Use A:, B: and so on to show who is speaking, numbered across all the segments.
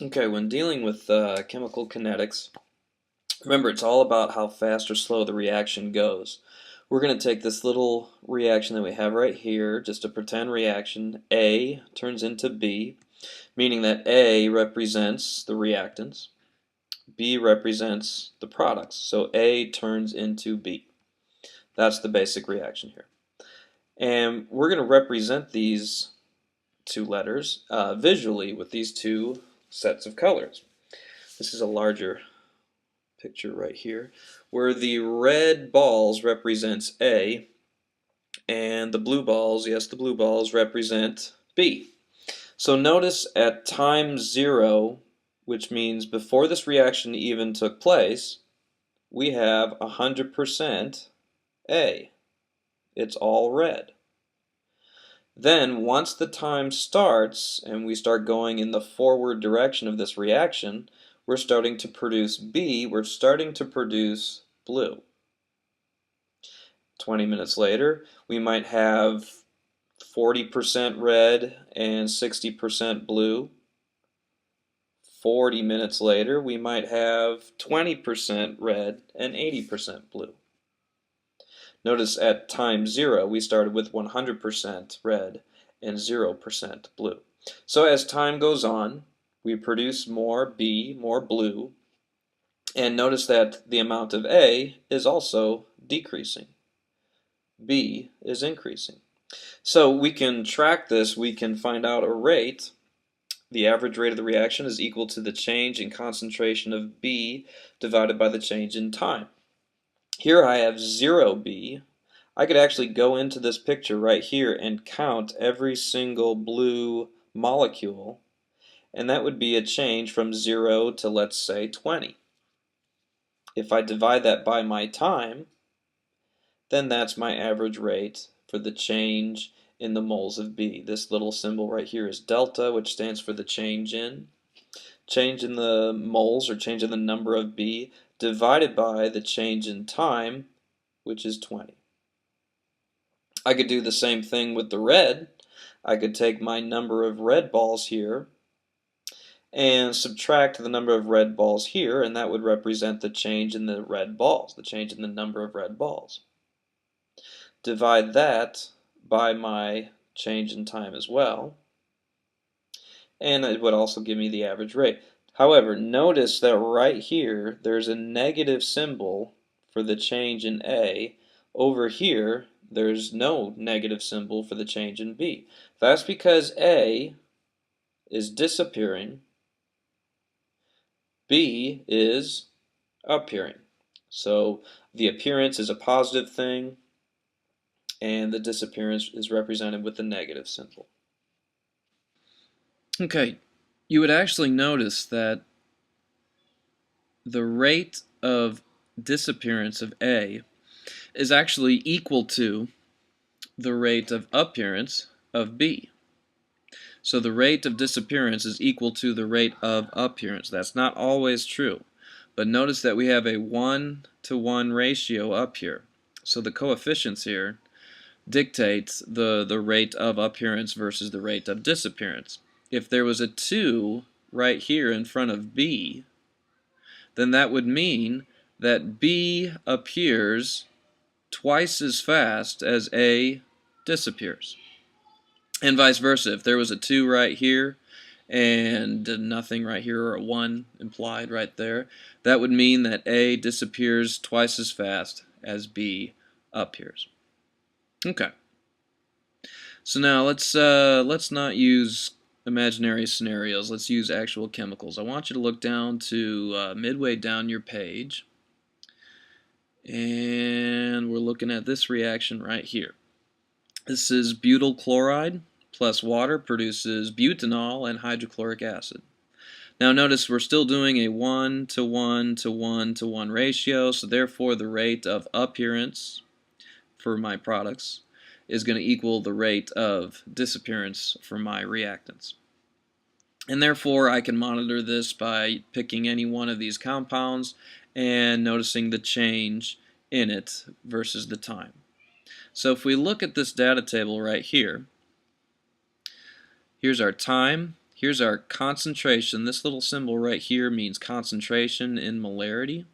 A: Okay, when dealing with chemical kinetics, remember it's all about how fast or slow the reaction goes. We're going to take this little reaction that we have right here, just a pretend reaction. A turns into B, meaning that A represents the reactants, B represents the products. So A turns into B. That's the basic reaction here. And we're going to represent these two letters visually with these two sets of colors. This is a larger picture right here, where the red balls represents A, and the blue balls, yes, the blue balls represent B. So notice at time 0, which means before this reaction even took place, we have 100% A. It's all red. Then once the time starts and we start going in the forward direction of this reaction, we're starting to produce B, we're starting to produce blue. 20 minutes later, we might have 40% red and 60% blue. 40 minutes later, we might have 20% red and 80% blue. Notice at time 0, we started with 100% red and 0% blue. So as time goes on, we produce more B, more blue, and notice that the amount of A is also decreasing. B is increasing. So we can track this, we can find out a rate. The average rate of the reaction is equal to the change in concentration of B divided by the change in time. Here I have 0B. I could actually go into this picture right here and count every single blue molecule, and that would be a change from 0 to, let's say, 20. If I divide that by my time, then that's my average rate for the change in the moles of B. This little symbol right here is delta, which stands for the change in the moles, or change in the number of B, divided by the change in time, which is 20. I could do the same thing with the red. I could take my number of red balls here and subtract the number of red balls here, and that would represent the change in the red balls, the change in the number of red balls. Divide that by my change in time as well, and it would also give me the average rate. However, notice that right here there's a negative symbol for the change in A. Over here there's no negative symbol for the change in B. That's because A is disappearing, B is appearing. So the appearance is a positive thing, and the disappearance is represented with the negative symbol. Okay, you would actually notice that the rate of disappearance of A is actually equal to the rate of appearance of B. So the rate of disappearance is equal to the rate of appearance. That's not always true, but notice that we have a 1-to-1 ratio up here. So the coefficients here dictates the rate of appearance versus the rate of disappearance. If there was a 2 right here in front of B, then that would mean that B appears twice as fast as A disappears. And vice versa. If there was a 2 right here and nothing right here, or a 1 implied right there, that would mean that A disappears twice as fast as B appears. Okay. So now let's not use imaginary scenarios. Let's use actual chemicals. I want you to look down to midway down your page, and we're looking at this reaction right here. This is butyl chloride plus water produces butanol and hydrochloric acid. Now notice we're still doing a 1-to-1-to-1-to-1 ratio, so therefore the rate of appearance for my products is going to equal the rate of disappearance for my reactants. And therefore I can monitor this by picking any one of these compounds and noticing the change in it versus the time. So if we look at this data table right here, here's our time, Here's our concentration. This little symbol right here means concentration in molarity.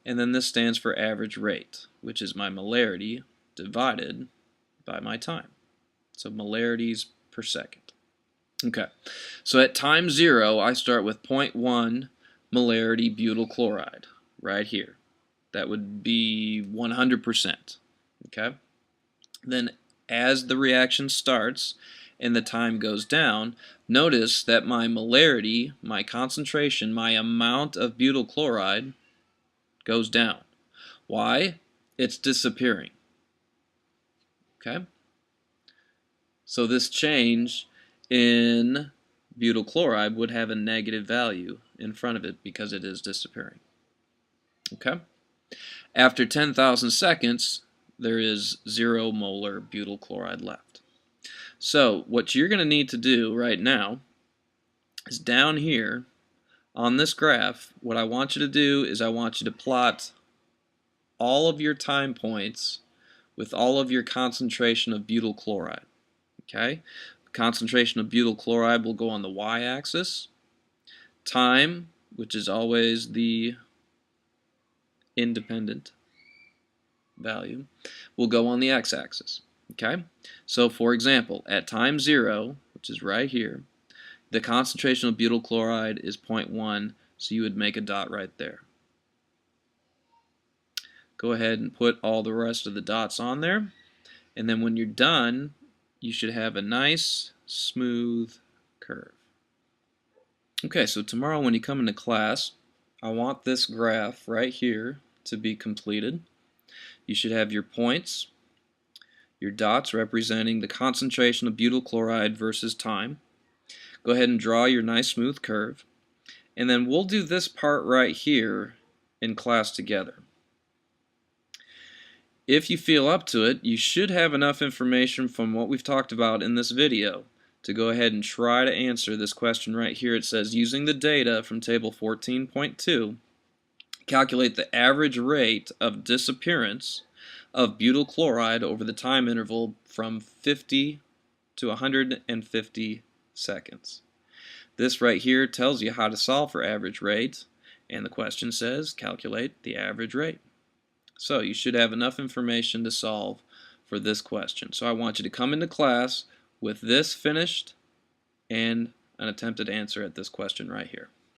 A: And then this stands for average rate, which is my molarity divided by my time. So molarities per second. Okay, so at time 0, I start with 0.1 molarity butyl chloride right here. That would be 100%. Okay, then as the reaction starts and the time goes down, notice that my molarity, my concentration, my amount of butyl chloride goes down. Why? It's disappearing. Okay? So this change in butyl chloride would have a negative value in front of it because it is disappearing. Okay? After 10,000 seconds, there is 0 molar butyl chloride left. So what you're going to need to do right now is down here on this graph, what I want you to do is I want you to plot all of your time points with all of your concentration of butyl chloride. Okay? The concentration of butyl chloride will go on the y-axis. Time, which is always the independent value, will go on the x-axis. Okay? So for example, at time 0, which is right here, the concentration of butyl chloride is 0.1, so you would make a dot right there. Go ahead and put all the rest of the dots on there, and then when you're done, you should have a nice, smooth curve. Okay, so tomorrow when you come into class, I want this graph right here to be completed. You should have your points, your dots representing the concentration of butyl chloride versus time. Go ahead and draw your nice smooth curve, and then we'll do this part right here in class together. If you feel up to it, you should have enough information from what we've talked about in this video to go ahead and try to answer this question right here. It says, using the data from table 14.2, calculate the average rate of disappearance of butyl chloride over the time interval from 50 to 150 seconds. This right here tells you how to solve for average rate, and the question says calculate the average rate. So you should have enough information to solve for this question. So I want you to come into class with this finished and an attempted answer at this question right here.